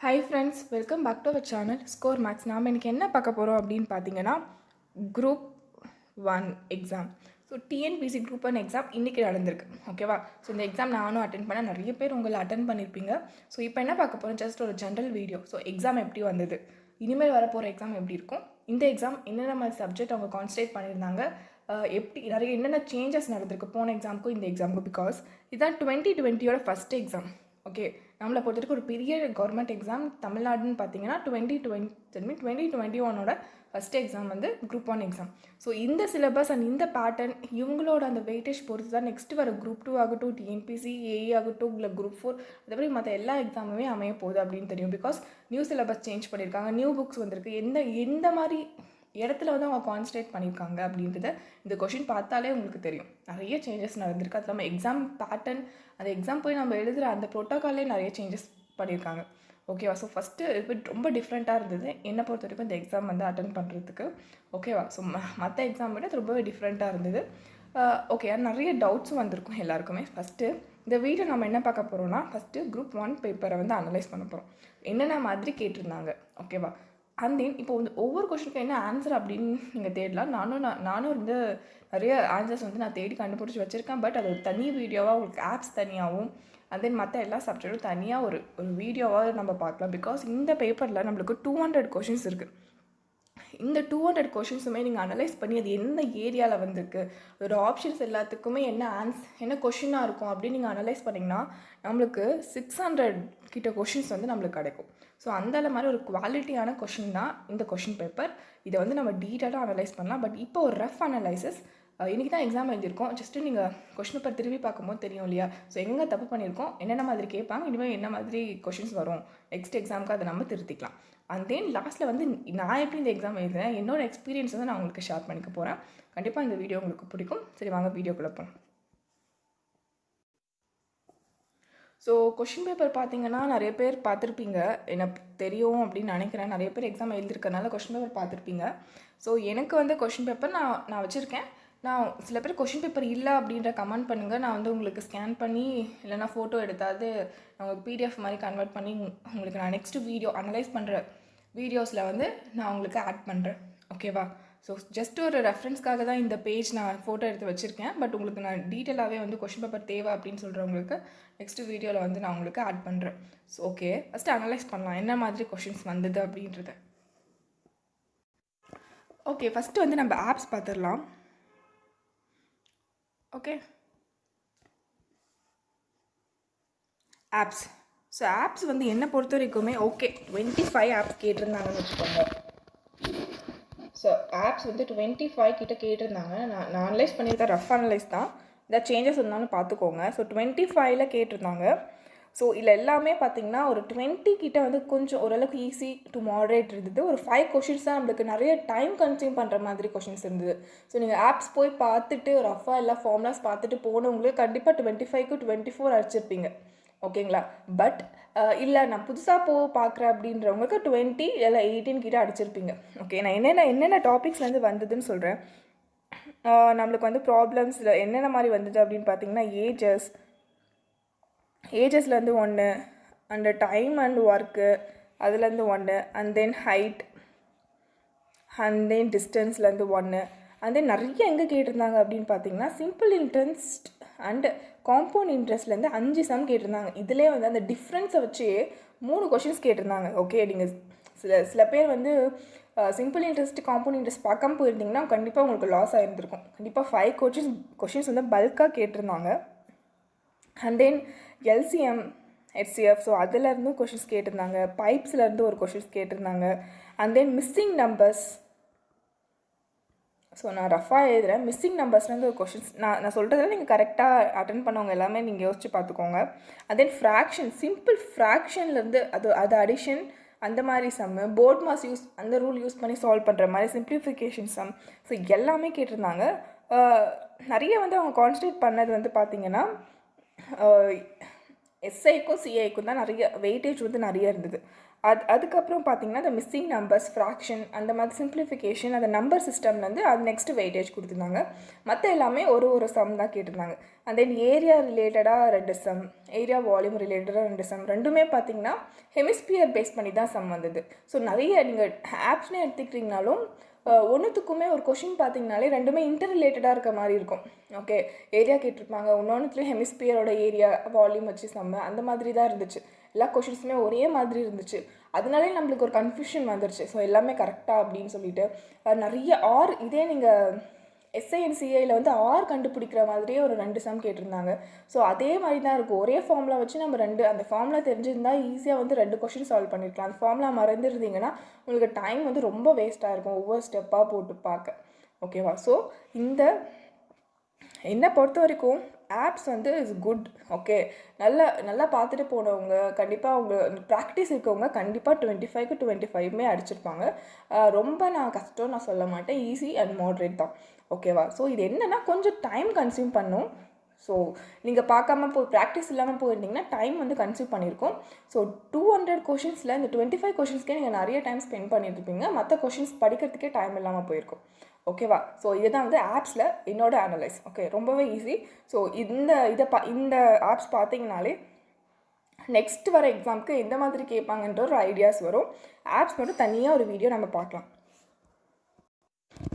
High friends, welcome back to our channel Score Max. நாம் இன்றைக்கி என்ன பார்க்க போகிறோம் அப்படின்னு பார்த்தீங்கன்னா, group 1 exam. So TNPSC group 1 exam இன்றைக்கி நடந்திருக்கு. ஓகேவா? ஸோ இந்த எக்ஸாம் நானும் அட்டென்ட் பண்ணேன். நிறைய பேர் உங்களை அட்டென்ட் பண்ணியிருப்பீங்க. ஸோ இப்போ என்ன பார்க்க போகிறோம், ஜஸ்ட் ஒரு ஜென்ரல் வீடியோ. ஸோ எக்ஸாம் எப்படி வந்தது, இனிமேல் வரப்போகிற எக்ஸாம் எப்படி இருக்கும், இந்த எக்ஸாம் என்னென்ன மாதிரி சப்ஜெக்ட் அவங்க கான்சன்ட்ரேட் பண்ணியிருந்தாங்க, எப்படி நிறைய என்னென்ன சேஞ்சஸ் நடந்திருக்கு போன எக்ஸாமுக்கும் இந்த எக்ஸாமுக்கும். பிகாஸ் இதுதான் 2020 ஃபஸ்ட் எக்ஸாம். ஓகே, நம்மளை பொறுத்தவரைக்கும் ஒரு பெரிய கவர்மெண்ட் எக்ஸாம் தமிழ்நாடுன்னு பார்த்தீங்கன்னா 2021 ஃபஸ்ட் எக்ஸாம் வந்து குரூப் 1 எக்ஸாம். ஸோ இந்த சிலபஸ் அண்ட் இந்த பேட்டர்ன் இவங்களோட அந்த வெயிட்டேஜ் பொறுத்து தான் நெக்ஸ்ட் வர குரூப் 2 ஆகட்டும், டிஎன்பிசி, ஏஇ ஆகட்டும், இல்லை குரூப் 4, அதே மற்ற எல்லா எக்ஸாமுமே அமைய போகுது அப்படின்னு தெரியும். பிகாஸ் நியூ சிலபஸ் சேஞ்ச் பண்ணியிருக்காங்க, நியூ புக்ஸ் வந்திருக்கு. எந்த மாதிரி இடத்துல வந்து அவங்க கான்சன்ட்ரேட் பண்ணியிருக்காங்க அப்படின்றத இந்த கொஷின் பார்த்தாலே உங்களுக்கு தெரியும். நிறைய சேஞ்சஸ் நடந்திருக்கு. அது இல்லாமல் எக்ஸாம் பேட்டர்ன், அந்த எக்ஸாம் போய் நம்ம எழுதுகிற அந்த ப்ரோட்டோக்காலே நிறைய சேஞ்சஸ் பண்ணியிருக்காங்க. ஓகேவா? ஸோ ஃபஸ்ட்டு இது ரொம்ப டிஃப்ரெண்ட்டாக இருந்தது என்னை பொறுத்த வரைக்கும் இந்த எக்ஸாம் வந்து அட்டன் பண்ணுறதுக்கு. ஓகேவா? ஸோ மற்ற எக்ஸாம் விட இது ரொம்பவே டிஃப்ரெண்ட்டாக இருந்தது. ஓகே, நிறைய டவுட்ஸும் வந்திருக்கும் எல்லாருக்குமே. ஃபஸ்ட்டு இந்த வீடியோ நம்ம என்ன பார்க்க போகிறோம்னா, ஃபஸ்ட்டு குரூப் 1 பேப்பரை வந்து அனலைஸ் பண்ண போகிறோம். என்னென்ன மாதிரி கேட்டிருந்தாங்க. ஓகேவா? அண்ட் தென் இப்போ வந்து ஒவ்வொரு கொஷனுக்கும் என்ன ஆன்சர் அப்படின்னு நீங்கள் தேடலாம். நானும் வந்து நிறைய ஆன்சர்ஸ் வந்து நான் தேடி கண்டுபிடிச்சி வச்சுருக்கேன். பட் அது ஒரு தனி வீடியோவாக உங்களுக்கு ஆப்ஸ் தனியாகவும் அண்ட் தென் மற்ற எல்லா சப்ஜெக்டும் தனியாக ஒரு வீடியோவாக நம்ம பார்க்கலாம். பிகாஸ் இந்த பேப்பரில் நம்மளுக்கு 200 கொஷின்ஸ் இருக்குது. இந்த 200 கொஷின்ஸுமே நீங்கள் அனலைஸ் பண்ணி அது எந்த ஏரியாவில் வந்திருக்கு, ஒரு ஆப்ஷன்ஸ் எல்லாத்துக்குமே என்ன கொஷினாக இருக்கும் அப்படின்னு நீங்கள் அனலைஸ் பண்ணிங்கன்னா நம்மளுக்கு 600 கிட்ட கொஷின்ஸ் வந்து நம்மளுக்கு கிடைக்கும். ஸோ அந்த மாதிரி ஒரு குவாலிட்டியான கொஷின் தான் இந்த கொஷின் பேப்பர். இதை வந்து நம்ம டீட்டெயிலாக அனலைஸ் பண்ணலாம். பட் இப்போ ஒரு ரஃப் அனலைசிஸ். இன்றைக்கி தான் எக்ஸாம் எழுதியிருக்கோம். ஜஸ்ட்டு நீங்கள் கொஷின் பேப்பர் திரும்பி பார்க்கும்போது தெரியும் இல்லையா, ஸோ எங்கே தப்பு பண்ணியிருக்கோம், என்னென்ன மாதிரி கேட்பாங்க, இனிமேல் என்ன மாதிரி கொஷின்ஸ் வரும் நெக்ஸ்ட் எக்ஸாமுக்கு, அதை நம்ம திருத்திக்கலாம். அண்ட் தென் லாஸ்ட்டில் வந்து நான் எப்படி இந்த எக்ஸாம் எழுதுறேன், என்னோடய எக்ஸ்பீரியன்ஸ் வந்து நான் உங்களுக்கு ஷேர் பண்ணிக்க போகிறேன். கண்டிப்பாக இந்த வீடியோ உங்களுக்கு பிடிக்கும். சரி, வாங்க வீடியோக்குள்ளே போகலாம். ஸோ கொஷின் பேப்பர் பார்த்தீங்கன்னா நிறைய பேர் பார்த்துருப்பீங்க, எனக்கு தெரியும் அப்படின்னு நினைக்கிறேன். நிறைய பேர் எக்ஸாம் எழுதிருக்கனால கொஷின் பேப்பர் பார்த்துருப்பீங்க. ஸோ எனக்கு வந்து கொஷின் பேப்பர் நான் வச்சுருக்கேன். நான் சில பேர் கொஷின் பேப்பர் இல்லை அப்படின்ற கமெண்ட் பண்ணுங்கள். நான் வந்து உங்களுக்கு ஸ்கேன் பண்ணி இல்லைனா ஃபோட்டோ எடுத்தாவது உங்களுக்கு பிடிஎஃப் மாதிரி கன்வெர்ட் பண்ணி உங்களுக்கு நான் நெக்ஸ்ட்டு வீடியோ அனலைஸ் பண்ணுற வீடியோஸில் வந்து நான் உங்களுக்கு ஆட் பண்ணுறேன். ஓகேவா? ஸோ ஜஸ்ட் ஒரு ரெஃபரன்ஸ்க்காக தான் இந்த பேஜ் நான் ஃபோட்டோ எடுத்து வச்சுருக்கேன். பட் உங்களுக்கு நான் டீட்டெயிலாகவே வந்து கொஷின் பேப்பர் தேவை அப்படின்னு சொல்கிறவங்களுக்கு நெக்ஸ்ட் வீடியோவில் வந்து நான் உங்களுக்கு ஆட் பண்ணுறேன். ஸோ ஓகே, ஃபஸ்ட்டு அனலைஸ் பண்ணலாம் என்ன மாதிரி கொஷின்ஸ் வந்தது அப்படின்றத. ஓகே, ஃபஸ்ட்டு வந்து நம்ம ஆப்ஸ் பார்த்துடலாம். Okay, apps. ஸோ ஆப்ஸ் வந்து என்னை பொறுத்த வரைக்குமே ஓகே 25 ஆப்ஸ் கேட்டிருந்தாங்கன்னு வச்சுக்கோங்க. ஸோ ஆப்ஸ் வந்து 25 கிட்ட கேட்டிருந்தாங்க. நான் அனலைஸ் பண்ணியிருக்கேன், ரஃப் அனலைஸ் தான், ஏதாவது சேஞ்சஸ் இருந்தாலும் பார்த்துக்கோங்க. ஸோ 25 கேட்டிருந்தாங்க. ஸோ இதில் எல்லாமே பார்த்திங்கன்னா ஒரு 20 கிட்ட வந்து கொஞ்சம் ஓரளவுக்கு ஈஸி டு மாடரேட் இருந்தது. ஒரு 5 கொஷின்ஸ் தான் நம்மளுக்கு நிறைய டைம் கன்சியூம் பண்ணுற மாதிரி கொஷின்ஸ் இருந்தது. ஸோ நீங்கள் ஆப்ஸ் போய் பார்த்துட்டு ரஃபாக எல்லா ஃபார்முலாஸ் பார்த்துட்டு போனவங்களுக்கு கண்டிப்பாக 25க்கு 24 அடிச்சிருப்பீங்க. ஓகேங்களா? பட் இல்லை நான் புதுசாக பார்க்குறேன் அப்படின்றவங்களுக்கு 20 இல்லை 18 கிட்ட அடிச்சிருப்பீங்க. ஓகே, நான் என்னென்ன டாபிக்ஸ்லேருந்து வந்ததுன்னு சொல்கிறேன். நம்மளுக்கு வந்து ப்ராப்ளம்ஸில் என்னென்ன மாதிரி வந்தது அப்படின்னு பார்த்தீங்கன்னா, ஏஜஸ்லேருந்து 1, அண்ட் டைம் அண்ட் ஒர்க்கு அதுலேருந்து 1, and then height, and then டிஸ்டன்ஸ்லேருந்து 1, அண்ட் தென் நிறைய எங்கே கேட்டிருந்தாங்க அப்படின்னு பார்த்தீங்கன்னா சிம்பிள் இன்ட்ரெஸ்ட் அண்ட் காம்பவுண்ட் இன்ட்ரெஸ்ட்லேருந்து 5 சம் கேட்டிருந்தாங்க. இதிலே வந்து அந்த டிஃப்ரென்ஸை வச்சு 3 கொஷின்ஸ் கேட்டிருந்தாங்க. ஓகே, நீங்கள் சில பேர் வந்து சிம்பிள் இன்ட்ரெஸ்ட் காம்பவுண்ட் இன்ட்ரெஸ்ட் பார்க்காம போயிருந்தீங்கன்னா கண்டிப்பாக உங்களுக்கு லாஸ் ஆகிருந்திருக்கும். கண்டிப்பாக 5 கொஷின்ஸ் வந்து பல்காக கேட்டிருந்தாங்க. And then LCM, HCF, so அதிலேருந்தும் கொஷின்ஸ் கேட்டிருந்தாங்க. பைப்ஸ்லேருந்து ஒரு கொஷின்ஸ் கேட்டிருந்தாங்க. And then missing numbers. So நான் ரஃபாக எழுதுகிறேன். மிஸ்ஸிங் நம்பர்ஸ்லேருந்து ஒரு கொஷின்ஸ் நான் சொல்கிறதில் நீங்கள் கரெக்டாக அட்டன் பண்ணவங்க எல்லாமே நீங்கள் யோசிச்சு பார்த்துக்கோங்க. அண்ட் தென் ஃப்ராக்ஷன், சிம்பிள் ஃப்ராக்ஷன்லேருந்து அது அடிஷன் அந்த மாதிரி சம்மு, போர்ட் மாஸ் அந்த ரூல் யூஸ் பண்ணி சால்வ் பண்ணுற மாதிரி சிம்பிளிஃபிகேஷன் சம், ஸோ எல்லாமே கேட்டிருந்தாங்க. நிறைய வந்து அவங்க கான்சன்ட்ரேட் பண்ணது வந்து பார்த்திங்கன்னா எஸ்ஐக்கும் சிஐக்கும் தான் நிறைய வெயிட்டேஜ் வந்து நிறைய இருந்தது. அதுக்கப்புறம் பார்த்திங்கன்னா அந்த மிஸ்ஸிங் நம்பர்ஸ், ஃப்ராக்ஷன், அந்த மாதிரி சிம்பிளிஃபிகேஷன், அந்த நம்பர் சிஸ்டம்லேருந்து அது நெக்ஸ்ட்டு வெயிட்டேஜ் கொடுத்துருந்தாங்க. மற்ற எல்லாமே ஒரு சம் தான் கேட்டிருந்தாங்க. அண்ட் தென் ஏரியா ரிலேட்டடாக 2 சம், ஏரியா வால்யூம் ரிலேட்டடாக 2 சம், ரெண்டுமே பார்த்தீங்கன்னா ஹெமிஸ்பியர் பேஸ் பண்ணி தான் சம் வந்தது. ஸோ நிறைய நீங்கள் ஆப்ஸ்னே எடுத்துக்கிட்டிங்கனாலும் ஒன்றுத்துக்குமே ஒரு கொஷின் பார்த்தீங்கனாலே ரெண்டுமே இன்டர் ரிலேட்டடாக இருக்க மாதிரி இருக்கும். ஓகே, ஏரியா கேட்டிருப்பாங்க, இன்னொன்றுத்துலேயும் ஹெமிஸ்பியரோட ஏரியா வால்யூம் வச்சு சம்ம அந்த மாதிரி தான் இருந்துச்சு. எல்லா கொஷின்ஸுமே ஒரே மாதிரி இருந்துச்சு. அதனாலே நம்மளுக்கு ஒரு கன்ஃபியூஷன் வந்துருச்சு. ஸோ எல்லாமே கரெக்டாக அப்படின்னு சொல்லிட்டு நிறைய ஆர், இதே நீங்கள் எஸ்ஐஎன்சிஐயில் வந்து ஆர் கண்டுபிடிக்கிற மாதிரியே ஒரு 2 சம் கேட்டிருந்தாங்க. ஸோ அதே மாதிரி தான் இருக்கும். ஒரே ஃபார்முலா வச்சு நம்ம அந்த ஃபார்முலா தெரிஞ்சிருந்தால் ஈஸியாக வந்து 2 கொஷின் சால்வ் பண்ணியிருக்கலாம். அந்த ஃபார்முலா மறந்துருந்தீங்கன்னா உங்களுக்கு டைம் வந்து ரொம்ப வேஸ்ட்டாக இருக்கும் ஒவ்வொரு ஸ்டெப்பாக போட்டு பார்க்க. ஓகேவா? ஸோ இந்த என்னை பொறுத்த வரைக்கும் ஆப்ஸ் வந்து இஸ் குட். ஓகே, நல்லா பார்த்துட்டு போனவங்க கண்டிப்பாக அவங்க ப்ராக்டிஸ் இருக்கவங்க கண்டிப்பாக 25க்கு 25 அடிச்சிருப்பாங்க. ரொம்ப நான் கஷ்டம் நான் சொல்ல மாட்டேன், ஈஸி அண்ட் மாட்ரேட் தான். ஓகேவா? ஸோ இது என்னென்னா கொஞ்சம் டைம் கன்சியூம் பண்ணும். ஸோ நீங்கள் பார்க்காம ப்ராக்டிஸ் இல்லாமல் போயிருந்தீங்கன்னா டைம் வந்து கன்சியூம் பண்ணியிருக்கோம். ஸோ 200 கொஷின்ஸில் இந்த 25 கொஷின்ஸ்க்கே நீங்கள் நிறைய டைம் ஸ்பெண்ட் பண்ணியிருப்பீங்க. மற்ற கொஷின்ஸ் படிக்கிறதுக்கே டைம் இல்லாமல் போயிருக்கும். ஓகேவா? ஸோ இதுதான் வந்து ஆப்ஸில் என்னோட அனலைஸ். ஓகே, ரொம்பவே ஈஸி. ஸோ இந்த ஆப்ஸ் பார்த்தீங்கனாலே நெக்ஸ்ட் வர எக்ஸாமுக்கு எந்த மாதிரி கேட்பாங்கன்ற ஒரு ஐடியாஸ் வரும். ஆப்ஸ் மட்டும் தனியாக ஒரு வீடியோ நம்ம பார்க்கலாம்.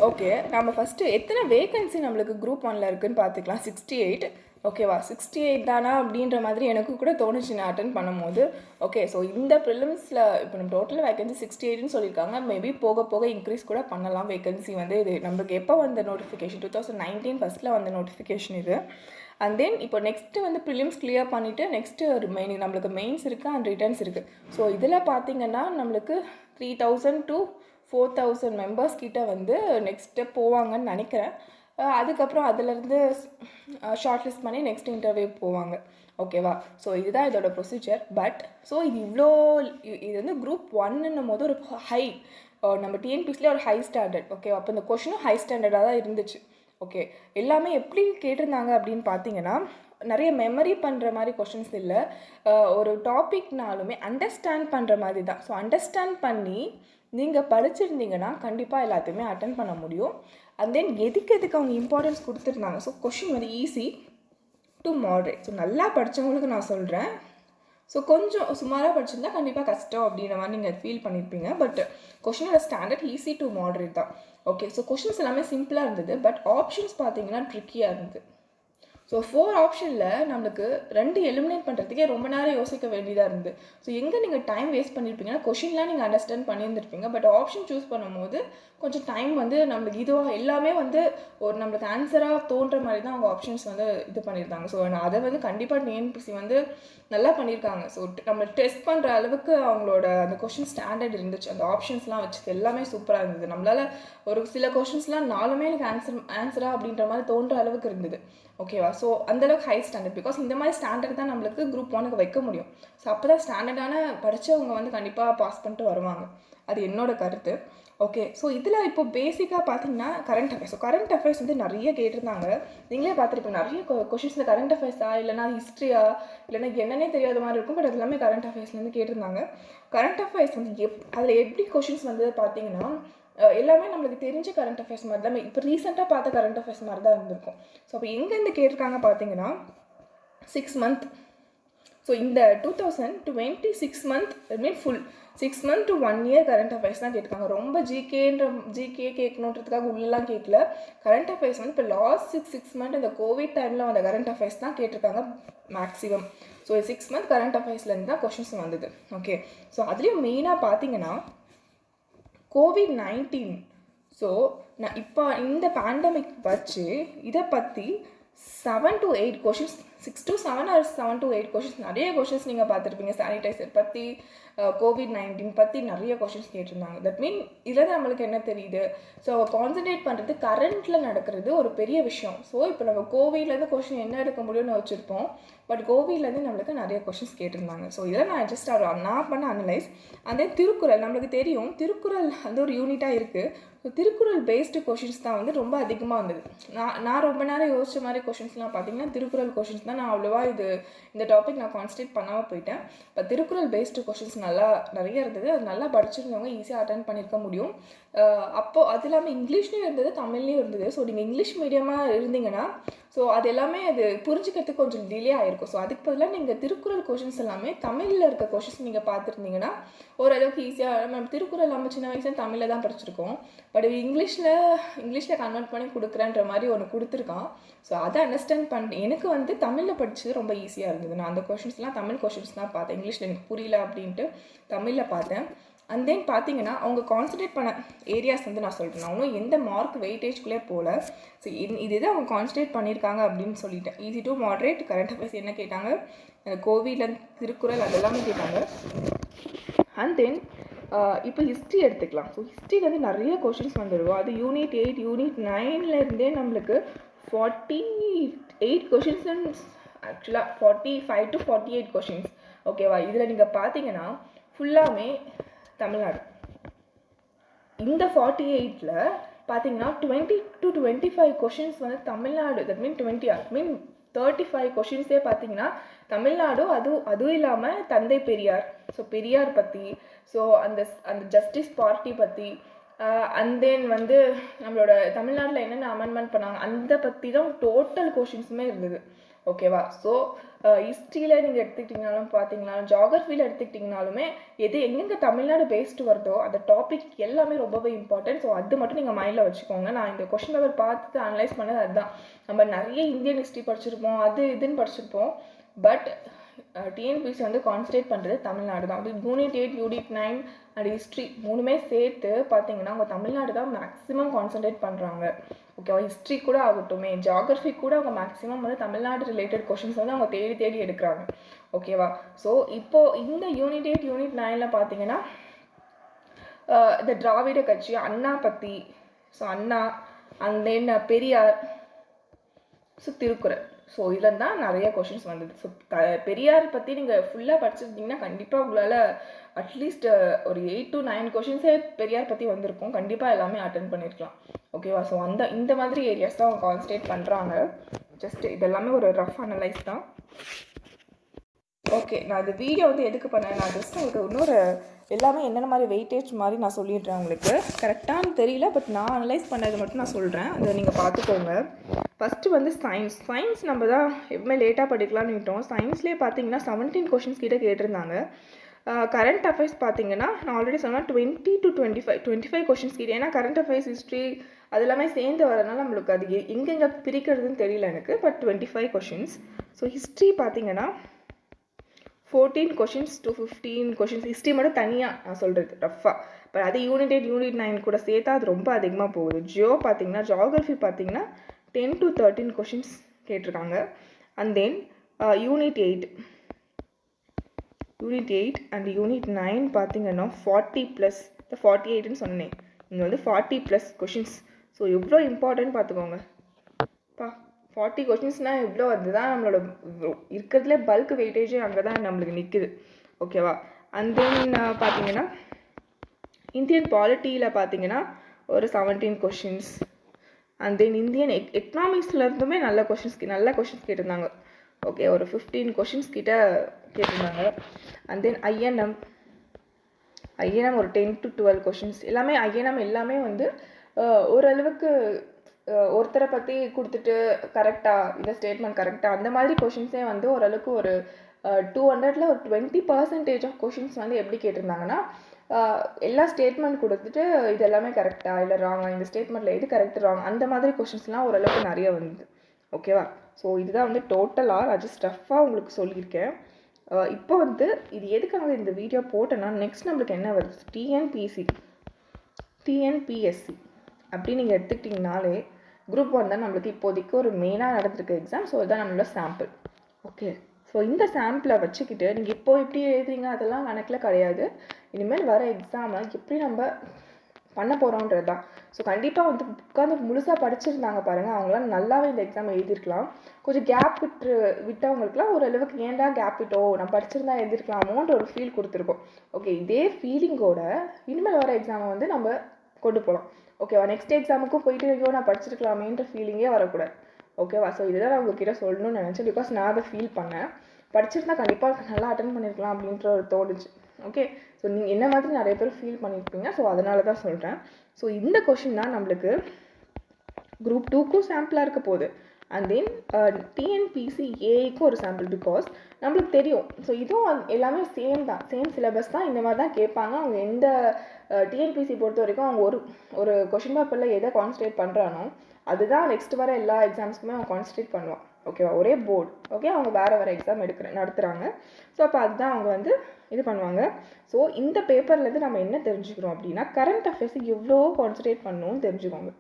ஓகே, நம்ம ஃபஸ்ட்டு எத்தனை வேகன்சி நம்மளுக்கு குரூப் 1ல் இருக்குதுன்னு பார்த்துக்கலாம். 68. ஓகேவா? 68 தானா அப்படின்ற மாதிரி எனக்கு கூட தோணுச்சு நான் அட்டன் பண்ணும்போது. ஓகே, ஸோ இந்த ப்ரிலிம்ஸில் இப்போ நம்ம டோட்டல் வேகன்சி 68ன்னு சொல்லியிருக்காங்க. மேபி போக போக இன்க்ரீஸ் கூட பண்ணலாம் வேகன்சி வந்து. இது நம்மளுக்கு எப்போ வந்த நோட்டிஃபிகேஷன்? 2019 ஃபஸ்ட்டில் வந்த நோட்டிஃபிகேஷன் இது. அண்ட் தென் இப்போ நெக்ஸ்ட்டு வந்து ப்ரிலிம்ஸ் கிளியர் பண்ணிவிட்டு நெக்ஸ்ட்டு ரிமைனிங் நம்மளுக்கு மெயின்ஸ் இருக்குது அண்ட் ரிட்டர்ன்ஸ் இருக்குது. ஸோ இதில் பார்த்திங்கன்னா நம்மளுக்கு 3000 to 4000 மெம்பர்ஸ் கிட்ட வந்து நெக்ஸ்ட்டு போவாங்கன்னு நினைக்கிறேன். அதுக்கப்புறம் அதிலேருந்து ஷார்ட் லிஸ்ட் பண்ணி நெக்ஸ்ட் இன்டர்வியூ போவாங்க. ஓகேவா? ஸோ இதுதான் இதோட ப்ரொசீஜர். பட் ஸோ இது வந்து குரூப் 1ன்னும் போது ஒரு ஹை, நம்ம டிஎன்பிசியில் ஒரு ஹை ஸ்டாண்டர்ட். ஓகே, அப்போ இந்த கொஷினும் ஹை ஸ்டாண்டர்டாக தான் இருந்துச்சு. ஓகே, எல்லாமே எப்படி கேட்டிருந்தாங்க அப்படின்னு பார்த்தீங்கன்னா நிறைய மெமரி பண்ணுற மாதிரி கொஷின்ஸ் இல்லை. ஒரு டாபிக்னாலுமே அண்டர்ஸ்டாண்ட் பண்ணுற மாதிரி தான். ஸோ அண்டர்ஸ்டாண்ட் பண்ணி நீங்கள் படிச்சிருந்தீங்கன்னா கண்டிப்பாக எல்லாத்தையுமே அட்டன் பண்ண முடியும். அண்ட் தென் எதுக்கு அவங்க இம்பார்ட்டன்ஸ் கொடுத்துருந்தாங்க. ஸோ கொஷின் வந்து ஈஸி டு மாட்ரேட். ஸோ நல்லா படித்தவங்களுக்கு நான் சொல்கிறேன். ஸோ கொஞ்சம் சுமாராக படிச்சிருந்தா கண்டிப்பாக கஷ்டம் அப்படின்ற மாதிரி நீங்கள் ஃபீல் பண்ணியிருப்பீங்க. பட் கொஷினோட ஸ்டாண்டர்ட் ஈஸி டு மாட்ரேட் தான். ஓகே, ஸோ கொஷின்ஸ் எல்லாமே சிம்பிளாக இருந்தது. பட் ஆப்ஷன்ஸ் பார்த்தீங்கன்னா ட்ரிக்கியாக இருந்தது. ஸோ 4 ஆப்ஷனில் நம்மளுக்கு 2 எலிமினேட் பண்ணுறதுக்கே ரொம்ப நேரம் யோசிக்க வேண்டியதாக இருந்தது. ஸோ எங்கே நீங்கள் டைம் வேஸ்ட் பண்ணியிருப்பீங்கன்னா கொஷின்லாம் நீங்கள் அண்டர்ஸ்டாண்ட் பண்ணியிருந்திருப்பீங்க. பட் ஆப்ஷன் சூஸ் பண்ணும்போது கொஞ்சம் டைம் வந்து நம்மளுக்கு இதுவாக எல்லாமே வந்து ஒரு நம்மளுக்கு ஆன்சராக தோன்ற மாதிரி தான் அவங்க ஆப்ஷன்ஸ் வந்து இது பண்ணியிருந்தாங்க. ஸோ அதை வந்து கண்டிப்பாக டிஎன்பிசி வந்து நல்லா பண்ணியிருக்காங்க. ஸோ நம்ம டெஸ்ட் பண்ணுற அளவுக்கு அவங்களோட அந்த கொஷின் ஸ்டாண்டர்ட் இருந்துச்சு. அந்த ஆப்ஷன்ஸ்லாம் வச்சு எல்லாமே சூப்பராக இருந்தது. நம்மளால் ஒரு சில கொஷின்ஸ்லாம் 4மே எனக்கு ஆன்சரா அப்படின்ற மாதிரி தோன்ற அளவுக்கு இருந்தது. ஓகேவா? ஸோ அந்தளவுக்கு ஹை ஸ்டாண்டர்ட். பிகாஸ் இந்த மாதிரி ஸ்டாண்டர்ட் தான் நம்மளுக்கு குரூப் 1க்கு வைக்க முடியும். ஸோ அப்போ தான் ஸ்டாண்டர்டான படித்தவங்க வந்து கண்டிப்பாக பாஸ் பண்ணிட்டு வருவாங்க. அது என்னோட கருத்து. ஓகே, ஸோ இதில் இப்போ பேசிக்காக பார்த்தீங்கன்னா current affairs. So current affairs வந்து நிறைய கேட்டிருந்தாங்க. நீங்களே பார்த்துருப்போம் நிறைய கொஷின்ஸில் கரண்ட் அஃபேர்ஸா இல்லைனா ஹிஸ்ட்ரியா இல்லைனா என்னன்னே தெரியாத மாதிரி இருக்கும். பட் அது எல்லாமே கரண்ட் அஃபேர்ஸ்லேருந்து கேட்டிருந்தாங்க. கரண்ட் அஃபேர்ஸ் வந்து அதில் எப்படி கொஷின்ஸ் வந்து பார்த்தீங்கன்னா எல்லாமே நம்மளுக்கு தெரிஞ்ச கரண்ட் அஃபேர்ஸ் மாதிரி தான். இப்போ ரீசெண்டாக பார்த்த கரண்ட் அஃபேர்ஸ் மாதிரி தான் இருந்திருக்கும். ஸோ அப்போ எங்கேருந்து கேட்டிருக்காங்க பார்த்தீங்கன்னா 6 மந்த். ஸோ இந்த 2026 month mean full 6 month to 1 year current affairs தான் கேட்டிருக்காங்க. ரொம்ப ஜிகே கேட்கணுன்றதுக்காக உள்ளெலாம் கேட்கல. கரண்ட் அஃபேர்ஸ் வந்து இப்போ லாஸ்ட் 6 மந்த் இந்த கோவிட் டைமில் வந்த கரண்ட் அஃபேர்ஸ் தான் கேட்டிருக்காங்க மேக்ஸிமம். ஸோ 6 மந்த் கரண்ட் அஃபேர்ஸ்லேருந்து தான் கொஷின்ஸ் வந்தது. ஓகே, ஸோ அதுலேயும் மெயினாக பார்த்தீங்கன்னா COVID-19. ஸோ நான் இப்போ இந்த பேண்டமிக் வச்சு இதை பற்றி 7 to 8 questions, 6 to 7 or 7 to 8 questions நிறைய கொஷின்ஸ் நீங்கள் பார்த்துருப்பீங்க. சானிடைசர் பற்றி, COVID-19 பற்றி நிறைய கொஷின்ஸ் கேட்டிருந்தாங்க. தட் மீன் இதில் நம்மளுக்கு என்ன தெரியுது? ஸோ கான்சன்ட்ரேட் பண்ணுறது கரண்ட்டில் நடக்கிறது ஒரு பெரிய விஷயம். ஸோ இப்போ நம்ம கோவிட்லேருந்து கொஷின் என்ன எடுக்க முடியும்னு வச்சுருப்போம். பட் கோவிட்லேருந்து நம்மளுக்கு நிறைய கொஷின்ஸ் கேட்டிருந்தாங்க. ஸோ இதை நான் ஜஸ்ட் நான் பண்ண அனலைஸ். அந்த திருக்குறள் நம்மளுக்கு தெரியும், திருக்குறள் வந்து ஒரு யூனிட்டாக இருக்குது. ஸோ திருக்குறள் பேஸ்டு கொஷின்ஸ் தான் வந்து ரொம்ப அதிகமாக வந்தது. நான் ரொம்ப நேரம் யோசிச்ச மாதிரி கொஷின்ஸ்லாம் பார்த்தீங்கன்னா திருக்குறள் கொஷின்ஸ் தான். நான் அவ்வளோவா இந்த டாபிக் நான் கான்சன்ட்ரேட் பண்ணாமல் போயிட்டேன். இப்போ திருக்குறள் பேஸ்டு கொஷின்ஸ் நல்லா நிறைய இருந்தது. அது நல்லா படிச்சிருந்தவங்க ஈஸியாக அட்டன் பண்ணியிருக்க முடியும். அப்போது அது இல்லாமல் இங்கிலீஷ்லேயும் இருந்தது, தமிழ்லேயும் இருந்தது. ஸோ நீங்கள் இங்கிலீஷ் மீடியமாக இருந்தீங்கன்னா ஸோ அது எல்லாமே அது புரிஞ்சுக்கிறதுக்கு கொஞ்சம் டிலே ஆகிருக்கும். ஸோ அதுக்கு பதிலாக நீங்கள் திருக்குறள் கொஷின்ஸ் எல்லாமே தமிழில் இருக்க கொஷின்ஸ் நீங்கள் பார்த்துருந்தீங்கன்னா ஓரளவுக்கு ஈஸியாக, நம்ம திருக்குறள் நம்ம சின்ன வயசுல தமிழில் தான் படிச்சிருக்கோம். பட் இங்கிலீஷில் கன்வெர்ட் பண்ணி கொடுக்குறேன்ற மாதிரி ஒன்று கொடுத்துருக்கான். ஸோ அதை அண்டர்ஸ்டாண்ட் பண்ணி எனக்கு வந்து தமிழில் படித்தது ரொம்ப ஈஸியாக இருந்தது. நான் அந்த கொஷின்ஸ்லாம் தமிழ் கொஷின்ஸ் தான் பார்த்தேன். இங்கிலீஷில் எனக்கு புரியல அப்படின்ட்டு தமிழில் பார்த்தேன். அண்ட் தென் பார்த்தீங்கன்னா அவங்க கான்சன்ட்ரேட் பண்ண ஏரியாஸ் வந்து நான் சொல்கிறேன். நான் இன்னும் எந்த மார்க் வெயிட்டேஜ்குள்ளே போகல. ஸோ இதுதான் அவங்க கான்சன்ட்ரேட் பண்ணியிருக்காங்க அப்படின்னு சொல்லிட்டேன். Easy to moderate, current affairs என்ன கேட்டாங்க, கோவிலில் திருக்குறள் அதெல்லாமே கேட்டாங்க. அண்ட் தென் இப்போ ஹிஸ்ட்ரி எடுத்துக்கலாம். ஸோ ஹிஸ்ட்ரியிலேருந்து நிறைய கொஷின்ஸ் வந்துடுவோம். அது யூனிட் 8 யூனிட் 9லேருந்தே நம்மளுக்கு 48 கொஷின்ஸ், ஆக்சுவலாக 45 to 48 கொஷின்ஸ். ஓகேவா? இதில் நீங்கள் பார்த்தீங்கன்னா ஃபுல்லாமே தமிழ்நாடு. இந்த 48ல் பார்த்தீங்கன்னா 20 to 25 கொஷின்ஸ் வந்து தமிழ்நாடு. தட் மீன் 35 கொஷின்ஸே பார்த்தீங்கன்னா தமிழ்நாடு. அதுவும் இல்லாமல் தந்தை பெரியார், ஸோ பெரியார் பற்றி, ஸோ அந்த ஜஸ்டிஸ் பார்ட்டி பற்றி, அண்ட் தென் வந்து நம்மளோட தமிழ்நாட்டில் என்னென்ன அமெண்ட்மெண்ட் பண்ணாங்க அந்த பற்றி தான் டோட்டல் கொஷின்ஸுமே இருந்தது. ஓகேவா? ஸோ ஹிஸ்ட்ரியில் நீங்கள் எடுத்துக்கிட்டிங்கனாலும் பார்த்தீங்கனாலும் ஜாகிரஃபியில் எடுத்துக்கிட்டிங்கனாலுமே எங்கெங்கே தமிழ்நாடு பேஸ்டு வருதோ அந்த டாபிக் எல்லாமே ரொம்பவே இம்பார்ட்டன்ட். ஸோ அது மட்டும் நீங்கள் மைண்டில் வச்சுக்கோங்க. நான் இந்த கொஷின் பேப்பர் பார்த்து அனலைஸ் பண்ணது அதுதான். நம்ம நிறைய இந்தியன் ஹிஸ்ட்ரி படிச்சிருப்போம், அது இதுன்னு படிச்சிருப்போம். பட் டிஎன்பிசி வந்து கான்சன்ட்ரேட் பண்ணுறது தமிழ்நாடு தான். அது யூனிட் 8 யூனிட் 9 அண்ட் ஹிஸ்ட்ரி மூணுமே சேர்த்து பார்த்தீங்கன்னா அவங்க தமிழ்நாடு தான் மேக்ஸிமம் கான்சன்ட்ரேட் பண்ணுறாங்க. ஓகேவா? ஹிஸ்ட்ரி கூட ஆகட்டுமே, ஜாகிரஃபி கூட அவங்க மேக்ஸிமம் வந்து தமிழ்நாடு ரிலேட்டட் கொஷின்ஸ் வந்து அவங்க தேடி எடுக்கிறாங்க. ஓகேவா? ஸோ இப்போது இந்த யூனிட் 8 யூனிட் 9ல் பார்த்தீங்கன்னா இந்த திராவிட கட்சி, அண்ணா பற்றி, so Anna, and then Periyar, so Thirukkural, so இதில் தான் நிறைய கொஷின்ஸ் வந்தது. ஸோ பெரியார் பற்றி நீங்கள் ஃபுல்லாக படிச்சிருந்தீங்கன்னா கண்டிப்பாக உங்களால் அட்லீஸ்ட் ஒரு 8 to 9 கொஷின்ஸே பெரியார் பற்றி வந்திருக்கும். கண்டிப்பாக எல்லாமே அட்டென்ட் பண்ணியிருக்கலாம். ஓகேவா? ஸோ இந்த மாதிரி ஏரியாஸ் தான் அவங்க கான்சன்ட்ரேட் பண்ணுறாங்க. ஜஸ்ட் இதெல்லாமே ஒரு ரஃப் அனலைஸ் தான். ஓகே, நான் இந்த வீடியோ வந்து எதுக்கு பண்ணேன், நான் ஜஸ்ட் உங்களுக்கு இன்னொரு எல்லாமே என்னென்ன மாதிரி வெயிட்டேஜ் மாதிரி நான் சொல்லிடுறேன். உங்களுக்கு கரெக்டானு தெரியல, பட் நான் அனலைஸ் பண்ணது மட்டும் நான் சொல்கிறேன். அதை நீங்கள் பார்த்துக்கோங்க. ஃபஸ்ட்டு வந்து சயின்ஸ் நம்ம தான் எப்பவுமே லேட்டாக படிக்கலாம்னு விட்டோம். சயின்ஸ்லேயே பார்த்தீங்கன்னா 17 கொஷின்ஸ் கிட்ட கேட்டிருந்தாங்க. கரண்ட் அஃபேர்ஸ் பார்த்தீங்கன்னா நான் ஆல்ரெடி சொன்னால் 20 to 25 கொஷின்ஸ் கிட்ட. ஏன்னா கரண்ட் அஃபேர்ஸ், ஹிஸ்ட்ரி அது எல்லாமே சேர்ந்து வரதுனால நம்மளுக்கு அது எங்கெங்கே பிரிக்கிறதுன்னு தெரியல எனக்கு. But 25 questions. ஸோ ஹிஸ்ட்ரி பார்த்தீங்கன்னா 14 கொஷின்ஸ் to 15 கொஷின்ஸ். ஹிஸ்ட்ரி மட்டும் தனியாக நான் சொல்கிறது ரஃபாக. பட் அது யூனிட் 8 யூனிட் 9 கூட சேர்த்தா அது ரொம்ப அதிகமாக போகுது. ஜியோகிரஃபி பார்த்தீங்கன்னா 10 to 13 கொஷின்ஸ் கேட்டிருக்காங்க. And then unit 8 and unit 9 பார்த்தீங்கன்னா 40+, 48ன்னு சொன்னேன், இங்கே வந்து 40+ கொஷின்ஸ். ஸோ எவ்வளோ இம்பார்ட்டன்ட் பார்த்துக்கோங்க. 40 கொஷின்ஸ்னால் எவ்வளோ அதுதான் நம்மளோட இருக்கிறதுலே பல்க் வெயிட்டேஜே அங்கே தான் நம்மளுக்கு நிற்குது. ஓகேவா? அண்ட் தென் பார்த்தீங்கன்னா இந்தியன் பாலிட்டியில் பார்த்தீங்கன்னா ஒரு 17 கொஷின்ஸ். அண்ட் தென் இந்தியன் எக்கனாமிக்ஸ்லேருந்துமே நல்ல கொஷின்ஸ் கேட்டிருந்தாங்க. ஓகே, ஒரு 15 கொஷின்ஸ் கிட்ட கேட்டிருந்தாங்க. அண்ட் தென் ஐஎன்எம் ஒரு 10 to 12 கொஷின்ஸ். ஐஎன்எம் எல்லாமே வந்து ஓரளவுக்கு ஒருத்தரை பற்றி கொடுத்துட்டு கரெக்டாக இந்த ஸ்டேட்மெண்ட் கரெக்டாக அந்த மாதிரி கொஷின்ஸே வந்து ஓரளவுக்கு ஒரு 200ல் ஒரு 20% ஆஃப் கொஷின்ஸ் வந்து எப்படி கேட்டிருந்தாங்கன்னா எல்லா ஸ்டேட்மெண்ட் கொடுத்துட்டு இது எல்லாமே கரெக்டாக இல்லை ராங்கா, இந்த ஸ்டேட்மெண்ட்டில் எது கரெக்ட் ராங், அந்த மாதிரி கொஷின்ஸ்லாம் ஓரளவுக்கு நிறைய வந்தது. ஓகேவா? ஸோ இதுதான் வந்து டோட்டலாக நான் ஜஸ்ட் ரஃபாக உங்களுக்கு சொல்லியிருக்கேன். இப்போ வந்து இது எதுக்காக இந்த வீடியோ போட்டேன்னா, நெக்ஸ்ட் நம்மளுக்கு என்ன வருது, டிஎன்பிஎஸ்சி அப்படி நீங்கள் எடுத்துக்கிட்டிங்கனாலே குரூப் 1 தான் நம்மளுக்கு இப்போதைக்கு ஒரு மெயினாக நடந்திருக்க எக்ஸாம். ஸோ இதுதான் நம்மளோட சாம்பிள். ஓகே, ஸோ இந்த சாம்பிளை வச்சுக்கிட்டு நீங்கள் இப்போ எப்படி எழுதுறீங்க அதெல்லாம் கணக்கில் கிடையாது. இனிமேல் வர எக்ஸாமை எப்படி நம்ம பண்ண போகிறோன்றது தான். ஸோ கண்டிப்பாக வந்து உட்காந்து முழுசாக படிச்சிருந்தாங்க பாருங்கள், அவங்களாம் நல்லாவே இந்த எக்ஸாம் எழுதிருக்கலாம். கொஞ்சம் கேப் விட்டவங்களுக்குலாம் ஓரளவுக்கு ஏன்டா கேப் விட்டோ, நான் படிச்சிருந்தா எழுதிருக்கலாமோன்ற ஒரு ஃபீல் கொடுத்துருக்கோம். ஓகே, இதே ஃபீலிங்கோட இனிமேல் வர எக்ஸாமை வந்து நம்ம கொண்டு போகலாம். ஓகேவா? நெக்ஸ்ட் எக்ஸாமுக்கும் போயிட்டு ஐயோ நான் படிச்சிருக்கலாமேன்ற ஃபீலிங்கே வரக்கூடாது. ஓகேவா? ஸோ இதுதான் நான் உங்ககிட்ட சொல்லணும்னு நினச்சேன். பிகாஸ் நான் அதை ஃபீல் பண்ணேன். படிச்சிருந்தா கண்டிப்பாக நல்லா அட்டன் பண்ணியிருக்கலாம் அப்படின்ற ஒரு தோணுச்சு. ஓகே, ஸோ நீங்கள் என்ன மாதிரி நிறைய பேர் ஃபீல் பண்ணியிருப்பீங்க. ஸோ அதனால தான் சொல்கிறேன். ஸோ இந்த கொஷின் தான் நம்மளுக்கு குரூப் 2க்கும் சாம்பிளாக இருக்க போகுது. அண்ட் தென் டிஎன்பிசி ஏஐக்கும் ஒரு சாம்பிள், பிகாஸ் நம்மளுக்கு தெரியும். ஸோ இதுவும் எல்லாமே சேம் சிலபஸ் தான், இந்த மாதிரி தான் கேட்பாங்க. அவங்க எந்த டிஎன்பிசி பொறுத்த வரைக்கும் அவங்க ஒரு கொஷின் பேப்பரில் எதை கான்சன்ட்ரேட் பண்ணுறானோ அதுதான் நெக்ஸ்ட் வர எல்லா எக்ஸாம்ஸ்க்குமே அவன் கான்சன்ட்ரேட் பண்ணுவான். ஓகேவா, ஒரே போர்டு. ஓகே, அவங்க வேறு எக்ஸாம் நடத்துகிறாங்க. ஸோ அப்போ அதுதான் அவங்க வந்து இது பண்ணுவாங்க. ஸோ இந்த பேப்பர்லேருந்து நம்ம என்ன தெரிஞ்சுக்கிறோம் அப்படின்னா, கரண்ட் அஃபேர்ஸ் எவ்வளோ கான்சன்ட்ரேட் பண்ணணும்னு தெரிஞ்சுக்கோங்க.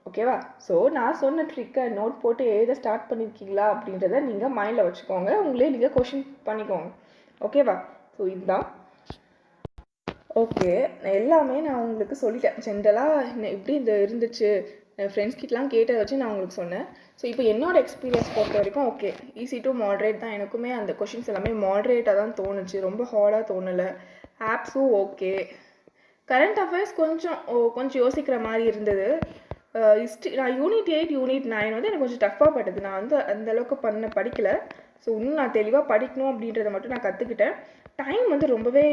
ஓகேவா, ஸோ நான் சொன்ன ட்ரிக்கை நோட் போட்டு எழுத ஸ்டார்ட் பண்ணியிருக்கீங்களா அப்படின்றத நீங்கள் மைண்டில் வச்சுக்கோங்க. உங்களே நீங்கள் கொஷின் பண்ணிக்கோங்க. ஓகேவா, ஸோ இதுதான். ஓகே, எல்லாமே நான் உங்களுக்கு சொல்லிட்டேன். ஜென்ரலாக எப்படி இந்த இருந்துச்சு, ஃப்ரெண்ட்ஸ் கிட்டலாம் கேட்டதை வச்சு நான் உங்களுக்கு சொன்னேன். ஸோ இப்போ என்னோடய எக்ஸ்பீரியன்ஸ் பொறுத்த வரைக்கும் ஓகே, ஈஸி டு மாட்ரேட் தான். எனக்குமே அந்த கொஷின்ஸ் எல்லாமே மாட்ரேட்டாக தான் தோணுச்சு, ரொம்ப ஹார்டாக தோணலை. ஆப்ஸும் ஓகே. கரண்ட் அஃபேர்ஸ் கொஞ்சம் யோசிக்கிற மாதிரி இருந்தது. நான் யூனிட் 8 யூனிட் 9 வந்து எனக்கு கொஞ்சம் டஃப்பாக பட்டது. நான் வந்து அந்தளவுக்கு படிக்கலை. ஸோ இன்னும் நான் தெளிவாக படிக்கணும் அப்படின்றத மட்டும் நான் கற்றுக்கிட்டேன். டைம் வந்து ரொம்பவே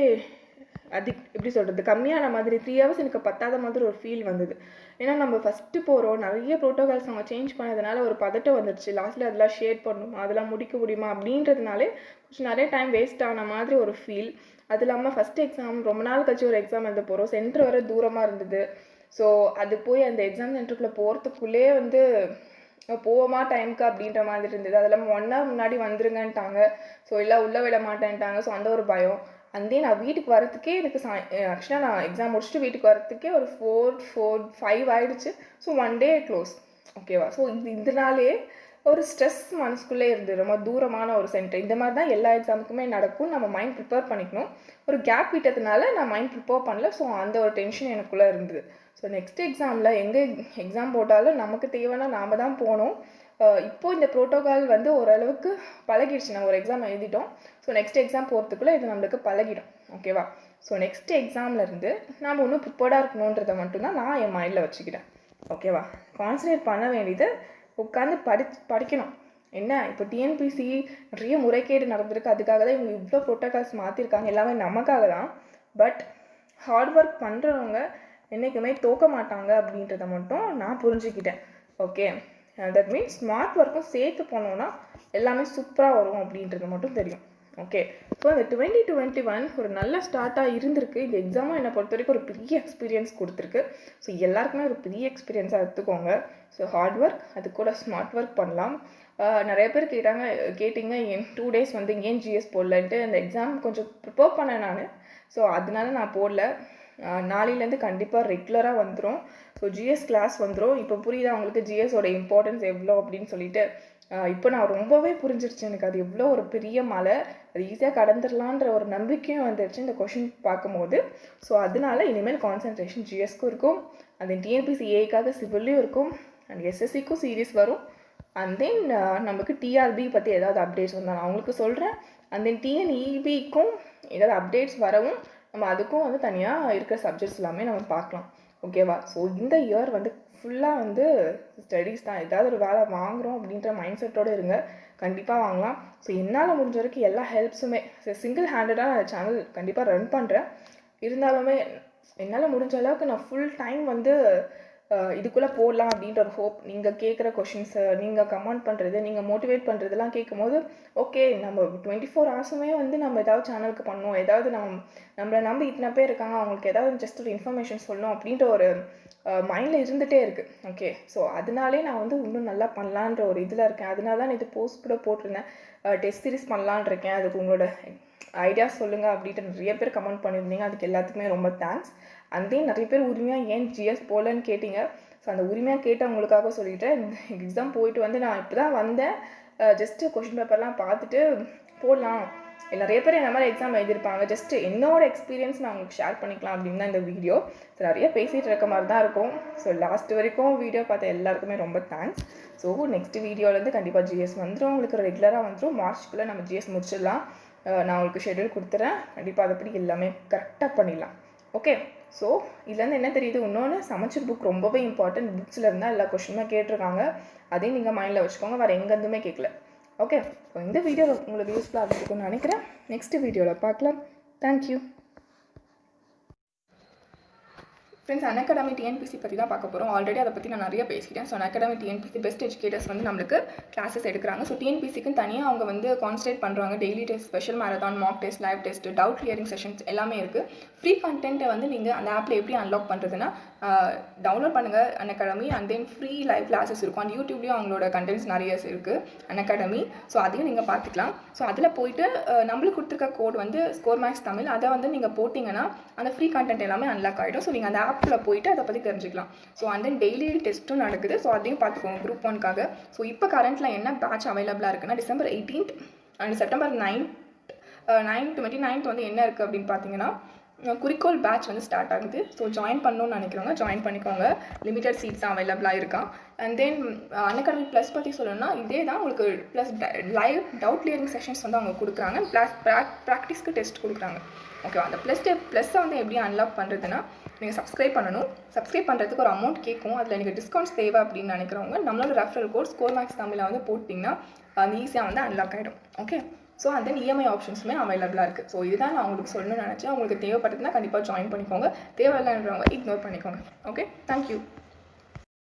எப்படி சொல்கிறது, கம்மியான மாதிரி 3 ஹவர்ஸ் எனக்கு பத்தாத மாதிரி ஒரு ஃபீல் வந்தது. ஏன்னா நம்ம ஃபஸ்ட்டு போகிறோம், நிறைய ப்ரோட்டோகால்ஸ் அவங்க சேஞ்ச் பண்ணதுனால ஒரு பதட்டம் வந்துடுச்சு. லாஸ்ட்டில் அதெல்லாம் ஷேர் பண்ணணுமா, அதெல்லாம் முடிக்க முடியுமா அப்படின்றதுனாலே கொஞ்சம் நிறைய டைம் வேஸ்ட் ஆன மாதிரி ஒரு ஃபீல். அது இல்லாமல் ஃபஸ்ட்டு எக்ஸாம் ரொம்ப நாள் கழிச்சு ஒரு எக்ஸாம் எழுத போகிறோம், சென்டர் வர தூரமாக இருந்தது. ஸோ அது போய் அந்த எக்ஸாம் சென்டருக்குள்ளே போகிறதுக்குள்ளே வந்து போவோமா டைமுக்கு அப்படின்ற மாதிரி இருந்தது. அது இல்லாமல் 1 hour முன்னாடி வந்துருங்கன்ட்டாங்க. ஸோ எல்லாம் உள்ளே விட மாட்டேன்ட்டாங்க. ஸோ அந்த ஒரு பயம். அந்தே நான் வீட்டுக்கு வரத்துக்கே எனக்கு ஆக்சுவலாக நான் எக்ஸாம் முடிச்சுட்டு வீட்டுக்கு வரத்துக்கே ஒரு 4-5 ஆகிடுச்சு. So 1 day close. ஓகேவா, ஸோ இதனாலே ஒரு ஸ்ட்ரெஸ் மனசுக்குள்ளே இருந்தது. ரொம்ப தூரமான ஒரு சென்டர். இந்த மாதிரி தான் எல்லா எக்ஸாமுக்குமே நடக்கும். நம்ம மைண்ட் ப்ரிப்பேர் பண்ணிக்கணும். ஒரு கேப் விட்டதுனால நான் மைண்ட் ப்ரிப்பேர் பண்ணல. ஸோ அந்த ஒரு டென்ஷன் எனக்குள்ளே இருந்தது. ஸோ நெக்ஸ்ட் எக்ஸாமில் எங்கே எக்ஸாம் போட்டாலும் நமக்கு தேவைன்னா நாம் தான் போகணும். இப்போது இந்த ப்ரோட்டோகால் வந்து ஓரளவுக்கு பழகிடுச்சு. நம்ம ஒரு எக்ஸாம் எழுதிட்டோம். ஸோ நெக்ஸ்ட் எக்ஸாம் போகிறதுக்குள்ளே இது நம்மளுக்கு பழகிடும். ஓகேவா, ஸோ நெக்ஸ்ட் எக்ஸாம்லேருந்து நாம் இன்னும் ப்ரிப்பேர்டாக இருக்கணுன்றதை மட்டும்தான் நான் என் மைண்டில் வச்சுக்கிட்டேன். ஓகேவா, கான்சன்ட்ரேட் பண்ண வேண்டியது உட்காந்து படிக்கணும். என்ன இப்போ டிஎன்பிசி நிறைய முறைகேடு நடந்திருக்கு. அதுக்காக தான் இவங்க இவ்வளோ ப்ரோட்டோகால்ஸ் மாற்றிருக்காங்க. எல்லாமே நமக்காக தான். பட் ஹார்ட் ஒர்க் பண்ணுறவங்க என்றைக்குமே தோக்க மாட்டாங்க அப்படின்றத மட்டும் நான் புரிஞ்சுக்கிட்டேன். ஓகே, தட் மீன்ஸ் ஸ்மார்ட் ஒர்க்கும் சேர்த்து போனோன்னா எல்லாமே சூப்பராக வரும் அப்படின்றது மட்டும் தெரியும். ஓகே, ஸோ இந்த 2021 ஒரு நல்ல ஸ்டார்ட்டாக இருந்திருக்கு. இந்த எக்ஸாமும் என்னை பொறுத்த வரைக்கும் ஒரு பெரிய எக்ஸ்பீரியன்ஸ் கொடுத்துருக்கு. ஸோ எல்லாருக்குமே ஒரு பெரிய எக்ஸ்பீரியன்ஸாக எடுத்துக்கோங்க. ஸோ ஹார்ட் ஒர்க் அது கூட ஸ்மார்ட் ஒர்க் பண்ணலாம். நிறைய பேர் கேட்டிங்க என் 2 days வந்து ஏன் ஜிஎஸ் போடலன்ட்டு. அந்த எக்ஸாம் கொஞ்சம் ப்ரிப்பேர் பண்ணேன் நான். ஸோ அதனால நான் போடல. நாளையிலேருந்து கண்டிப்பாக ரெகுலராக வந்துடும். ஸோ ஜிஎஸ் கிளாஸ் வந்துடும். இப்போ புரியுதா அவங்களுக்கு ஜிஎஸோட இம்பார்ட்டன்ஸ் எவ்வளோ அப்படின்னு சொல்லிட்டு. இப்போ நான் ரொம்பவே புரிஞ்சிருச்சு எனக்கு அது எவ்வளோ ஒரு பெரிய மலை, அது ஈஸியாக கடந்துடலான்ற ஒரு நம்பிக்கையும் வந்துடுச்சு இந்த கொஷின் பார்க்கும்போது. ஸோ அதனால இனிமேல் கான்சன்ட்ரேஷன் ஜிஎஸ்க்கும் இருக்கும், அந்த டிஎன்பிசி ஏக்காக சிவில்லையும் இருக்கும், அண்ட் எஸ்எஸ்சிக்கும் சீரியஸ் வரும். அண்ட் தென் நமக்கு டிஆர்பி பற்றி ஏதாவது அப்டேட்ஸ் வந்தால் நான் அவங்களுக்கு சொல்கிறேன். அண்ட் தென் டிஎன்இபிக்கும் ஏதாவது அப்டேட்ஸ் வரவும் நம்ம அதுக்கும் வந்து தனியாக இருக்கிற சப்ஜெக்ட்ஸ் எல்லாமே நம்ம பார்க்கலாம். ஓகேவா, ஸோ இந்த இயர் வந்து ஃபுல்லாக வந்து ஸ்டடீஸ் தான். ஏதாவது ஒரு வேலை வாங்குகிறோம் அப்படின்ற மைண்ட் செட்டோடு இருங்க, கண்டிப்பாக வாங்கலாம். ஸோ என்னால் முடிஞ்ச வரைக்கும் எல்லா ஹெல்ப்ஸுமே சிங்கிள் ஹேண்டடாக நான் சேனல் கண்டிப்பாக ரன் பண்ணுறேன். இருந்தாலுமே என்னால் முடிஞ்ச அளவுக்கு நான் ஃபுல் டைம் வந்து இதுக்குள்ளே போடலாம் அப்படின்ற ஒரு ஹோப். நீங்கள் கேட்குற கொஷின்ஸை, நீங்கள் கமெண்ட் பண்ணுறது, நீங்கள் மோட்டிவேட் பண்ணுறதுலாம் கேட்கும்போது ஓகே, நம்ம 24 hours வந்து நம்ம ஏதாவது சேனலுக்கு பண்ணணும், ஏதாவது நம்மளை நம்பி இத்தனை பேர் இருக்காங்க, அவங்களுக்கு ஏதாவது ஜஸ்ட் ஒரு இன்ஃபர்மேஷன் சொல்லணும் அப்படின்ற ஒரு மைண்டில் இருந்துகிட்டே இருக்குது. ஓகே, ஸோ அதனாலே நான் வந்து இன்னும் நல்லா பண்ணலான்ற ஒரு இதில் இருக்கேன். அதனால தான் இது போஸ்ட் கூட போட்டிருந்தேன், டெஸ்ட் சீரிஸ் பண்ணலான் இருக்கேன், அதுக்கு உங்களோட ஐடியாஸ் சொல்லுங்கள் அப்படின்ட்டு நிறைய பேர் கமெண்ட் பண்ணியிருந்தீங்க. அதுக்கு எல்லாத்துக்குமே ரொம்ப தேங்க்ஸ். அந்தே நிறைய பேர் உரிமையாக ஏன் ஜிஎஸ் போகலன்னு கேட்டிங்க. ஸோ அந்த உரிமையாக கேட்டவங்களுக்காக சொல்லிவிட்டேன். எக்ஸாம் போயிட்டு வந்து நான் இப்போ தான் வந்தேன். ஜஸ்ட்டு கொஷின் பேப்பர்லாம் பார்த்துட்டு போடலாம். நிறைய பேர் என்ன மாதிரி எக்ஸாம் எழுதியிருப்பாங்க. ஜஸ்ட்டு என்னோட எக்ஸ்பீரியன்ஸ் நான் உங்களுக்கு ஷேர் பண்ணிக்கலாம் அப்படின்னு தான் இந்த வீடியோ. ஸோ நிறைய பேசிகிட்டு இருக்க மாதிரி தான் இருக்கும். ஸோ லாஸ்ட் வரைக்கும் வீடியோ பார்த்த எல்லாருக்குமே ரொம்ப தேங்க்ஸ். ஸோ நெக்ஸ்ட் வீடியோலேருந்து கண்டிப்பாக ஜிஎஸ் வந்துடும், உங்களுக்கு ரெகுலராக வந்துடும். மார்ச்சுக்குள்ளே நம்ம ஜிஎஸ் முடிச்சிடலாம். நான் உங்களுக்கு ஷெட்யூல் கொடுத்துறேன். கண்டிப்பாக அதைப்படி எல்லாமே கரெக்டாக பண்ணிடலாம். ஓகே, ஸோ இதுலேருந்து என்ன தெரியுது, இன்னொன்று சமச்சீர் புக் ரொம்பவே இம்பார்ட்டன்ட். புக்ஸில் இருந்தால் எல்லா கொஷினுமே கேட்டிருக்காங்க, அதையும் நீங்கள் மைண்டில் வச்சுக்கோங்க. வேறு எங்கேருந்துமே கேட்கல. ஓகே, ஸோ இந்த வீடியோ உங்களுக்கு யூஸ்ஃபுல்லாக இருக்கும்னு நினைக்கிறேன். நெக்ஸ்ட் வீடியோவில் பார்க்கலாம். தேங்க்யூ. ஃப்ரெண்ட்ஸ், அன்அகாடமி டிஎன்பிசி பற்றி தான் பார்க்க போகிறோம். ஆல்ரெடி அதை பற்றி நான் நிறைய பேசிட்டேன். So Unacademy TNPSC best educators வந்து நம்மளுக்கு கிளாஸஸ் எடுக்கிறாங்க. ஸோ டிஎன்பிசிக்கு தனியாக அவங்க வந்து கான்சன்ட்ரேட் பண்ணுறாங்க. Daily test, special marathon, Mach test, live test, doubt clearing sessions எல்லாமே இருக்குது. ஃப்ரீ கண்டென்ட்டை வந்து நீங்கள் அந்த ஆப்பில் எப்படி அன்லாக் பண்ணுறதுன்னா, டவுன்லோட் பண்ணுங்கள் Unacademy. And then free live classes இருக்கும். அந்த யூடியூப்லேயும் அவங்களோட கண்டென்ட்ஸ் நிறைய இருக்குது அன்அகாடமி. ஸோ அதையும் நீங்கள் பார்த்துக்கலாம். ஸோ அதில் போயிட்டு நம்மளுக்கு கொடுத்துருக்க கோட் வந்து ஸ்கோர் மேக்ஸ் தமிழ். அதை வந்து நீங்கள் போட்டிங்கன்னா அந்த ஃப்ரீ கண்டென்ட் எல்லாமே அன்லாக் ஆகிடும். ஸோ நீங்கள் அந்த ஆப்பில் போயிட்டு அதை பற்றி தெரிஞ்சுக்கலாம். ஸோ அண்ட் தென் டெய்லி டெஸ்ட்டும் நடக்குது. ஸோ அதையும் பார்த்துக்கோங்க குரூப் 1க்காக. ஸோ இப்போ கரண்ட்டில் என்ன பேட்ச் அவைலபிளாக இருக்குன்னா, December 18th and September 29th வந்து என்ன இருக்குது அப்படின்னு பார்த்தீங்கன்னா, குறிக்கோள் பேட்ச் வந்து ஸ்டார்ட் ஆகுது. ஸோ ஜாயின் பண்ணணும்னு நினைக்கிறவங்க ஜாயின் பண்ணிக்கோங்க. லிமிட்டட் சீட்ஸ் தான் அவைலபிளாக இருக்கா. அண்ட் தென் அன்அகாடமி ப்ளஸ் பற்றி சொல்லணும்னா, இதே தான் உங்களுக்கு plus live doubt clearing sessions வந்து அவங்க கொடுக்குறாங்க. ப்ளஸ் ப்ராக்டிஸ்க்கு டெஸ்ட் கொடுக்குறாங்க. ஓகேவா? அந்த ப்ளஸ்ஸை வந்து எப்படி அன்லாக் பண்ணுறதுன்னா, நீங்கள் சப்ஸ்கிரைப் பண்ணணும். சப்ஸ்கிரைப் பண்ணுறதுக்கு ஒரு அமௌண்ட் கேட்கும். அதில் எனக்கு டிஸ்கவுண்ட்ஸ் தேவை அப்படின்னு நினைக்கிறவங்க நம்மளோட ரெஃபரல் கோட் ஸ்கோர் மேக்ஸ் தமிழில் வந்து போட்டிங்கன்னா அது ஈஸியாக வந்து அன்லாக் ஆகிடும். Okay. So and then EMI ஆப்ஷன்ஸுமே அவைலபிளாக இருக்குது. ஸோ இதுதான் நான் உங்களுக்கு சொல்லணும்னு நினச்சேன். உங்களுக்கு தேவைப்பட்டதுன்னா கண்டிப்பாக ஜாயின் பண்ணிக்கோங்க. தேவையில்லைன்றவங்க இக்னோர் பண்ணிக்கோங்க. Okay, thank you.